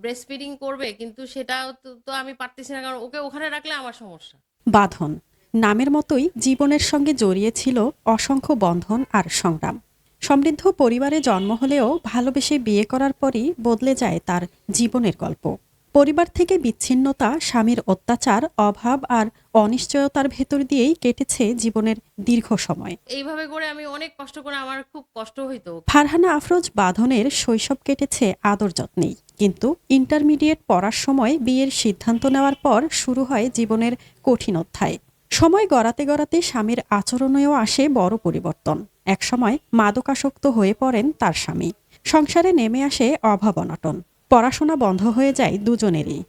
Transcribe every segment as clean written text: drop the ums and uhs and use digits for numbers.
Breast feeding করবে কিন্তু সেটাও তো আমি পারতেছি না, কারণ ওকে ওখানে রাখলে আমার সমস্যা। বাঁধন নামের মতোই জীবনের সঙ্গে জড়িয়ে ছিল অসংখ্য বন্ধন আর সংগ্রাম। সমৃদ্ধ পরিবারে জন্ম হলেও ভালোবেসে বিয়ে করার পরই বদলে যায় তার জীবনের গল্প। পরিবার থেকে বিচ্ছিন্নতা, স্বামীর অত্যাচার, অভাব আর অনিশ্চয়তার ভেতর দিয়েই কেটেছে জীবনের দীর্ঘ সময়। এইভাবে করে আমি অনেক কষ্ট করে, আমার খুব কষ্ট হইতো। ফারহানা আফরোজ বাঁধনের শৈশব কেটেছে আদর যত্নেই, কিন্তু ইন্টারমিডিয়েট পড়ার সময় বিয়ের সিদ্ধান্ত নেওয়ার পর শুরু হয় জীবনের কঠিন অধ্যায়। সময় গড়াতে গড়াতে স্বামীর আচরণেও আসে বড় পরিবর্তন। একসময় মাদকাসক্ত হয়ে পড়েন তার স্বামী। সংসারে নেমে আসে অভাব অনটন। পড়াশোনা বন্ধ হয়ে যায় দুজনেরই।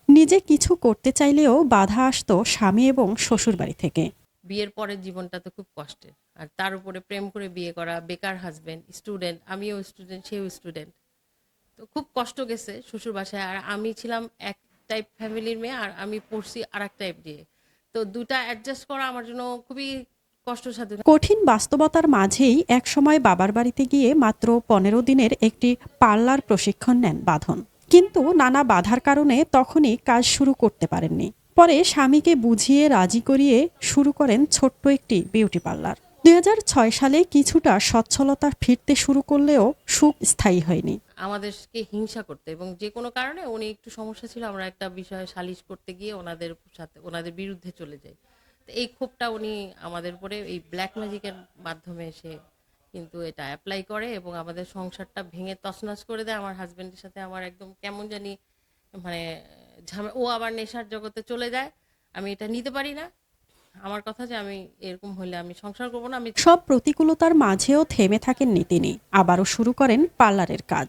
নিজে কিছু করতে চাইলেও বাধা আসতো স্বামী এবং শ্বশুরবাড়ি থেকে। বিয়ের পরের জীবনটা তো খুব কষ্টের, আর তার উপরে প্রেম করে বিয়ে করা, বেকার হাজবেন্ড, স্টুডেন্ট, আমিও স্টুডেন্ট, সেও স্টুডেন্ট। তো খুব কষ্ট গেছে শ্বশুর বাসায়। আর আমি ছিলাম এক টাইপ ফ্যামিলির মেয়ে, আর আমি পড়ছি আর এক টাইপ দিয়ে। তো দুটা অ্যাডজাস্ট করা আমার জন্য খুবই কষ্টসাধ্য। কঠিন বাস্তবতার মাঝেই একসময় বাবার বাড়িতে গিয়ে মাত্র ১৫ দিনের একটি পার্লার প্রশিক্ষণ নেন বাঁধন। কিন্তু নানা বাধার কারণে তখনই কাজ শুরু করতে পারেননি। পরে স্বামীকে বুঝিয়ে রাজি করিয়ে শুরু করেন ছোট্ট একটি বিউটি পার্লার। ২০০৬ সালে কিছুটা সচ্ছলতা ফিরতে শুরু করলেও সুখ স্থায়ী হয়নি। আমাদেরকে হিংসা করতে, এবং যে কোনো কারণে উনি একটু সমস্যা ছিল, আমরা একটা বিষয়ে সালিশ করতে গিয়ে ওনাদের সাথে ওনাদের বিরুদ্ধে চলে যাই। তো এই ক্ষোভটা উনি আমাদের উপরে এই ব্ল্যাক ম্যাজিকের মাধ্যমে এসে কিন্তু এটা অ্যাপ্লাই করে এবং আমাদের সংসারটা ভেঙে তছনছ করে দেয়। আমার হাজবেন্ডের সাথে আমার একদম কেমন জানি মানে ও আবার নেশার জগতে চলে যায়। আমি এটা নিতে পারি না। আমার কথা যে আমি এরকম হলে আমি সংসার করবো না। আমি সব প্রতিকূলতার মাঝেও থেমে থাকেননি তিনি। আবারও শুরু করেন পার্লারের কাজ।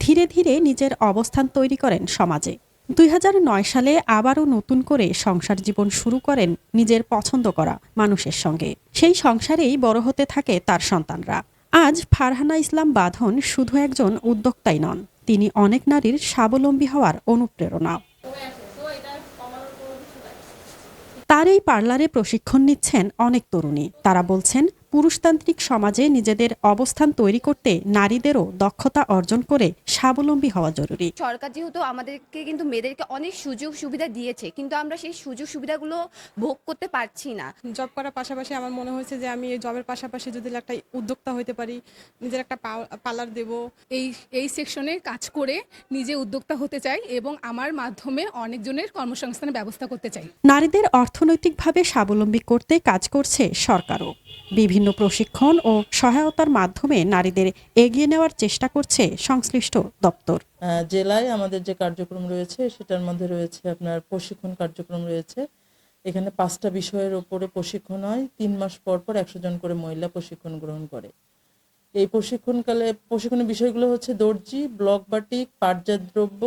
ধীরে ধীরে নিজের অবস্থান তৈরি করেন সমাজে। ২০০৯ সালে আবারও নতুন করে সংসার জীবন শুরু করেন নিজের পছন্দ করা মানুষের সঙ্গে। সেই সংসারেই বড় হতে থাকে তার সন্তানরা। আজ ফারহানা ইসলাম বাঁধন শুধু একজন উদ্যোক্তাই নন, তিনি অনেক নারীর স্বাবলম্বী হওয়ার অনুপ্রেরণা। তার এই পার্লারে প্রশিক্ষণ নিচ্ছেন অনেক তরুণী। তারা বলছেন, পুরুষতান্ত্রিক সমাজে নিজেদের অবস্থান তৈরি করতে নারীদেরও দক্ষতা অর্জন করে স্বাবলম্বী হওয়া জরুরি। সরকার যেহেতু আমাদেরকে কিন্তু মেয়েদেরকে অনেক সুযোগ সুবিধা দিয়েছে, কিন্তু আমরা সেই সুযোগ সুবিধাগুলো ভোগ করতে পারছি না। জব করার পাশাপাশি আমার মনে হয়েছে যে আমি এই জবের পাশাপাশি যদি একটা উদ্যোক্তা হতে পারি, নিজের একটা পার্লার দেব। এই এই সেকশনে কাজ করে নিজে উদ্যোক্তা হতে চাই এবং আমার মাধ্যমে অনেকজনের কর্মসংস্থানের ব্যবস্থা করতে চাই। নারীদের অর্থনৈতিকভাবে স্বাবলম্বী করতে কাজ করছে সরকারও। বিভিন্ন প্রশিক্ষণ ও সহায়তার মাধ্যমে নারীদের এগিয়ে নেওয়ার চেষ্টা করছে সংশ্লিষ্ট দপ্তর। জেলায় আমাদের যে কার্যক্রম রয়েছে সেটার মধ্যে রয়েছে আপনার প্রশিক্ষণ কার্যক্রম রয়েছে। এখানে 5টা বিষয়ের উপরে প্রশিক্ষণ হয়। 3 মাস পর পর 100 জন করে মহিলা প্রশিক্ষণ গ্রহণ করে। এই প্রশিক্ষণের বিষয়গুলো হচ্ছে দর্জি, ব্লক বাটিক, পাটজাত দ্রব্য,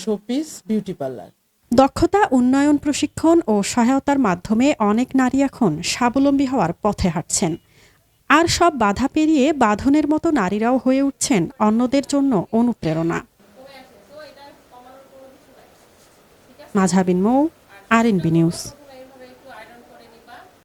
শোপিস, বিউটি পার্লার। দক্ষতা উন্নয়ন প্রশিক্ষণ ও সহায়তার মাধ্যমে অনেক নারী এখন স্বাবলম্বী হওয়ার পথে হাঁটছেন। আর সব বাধা পেরিয়ে বাঁধনের মতো নারীরাও হয়ে উঠছেন অন্যদের জন্য অনুপ্রেরণা। মাঝহাবিন মৌ, RNB নিউজ।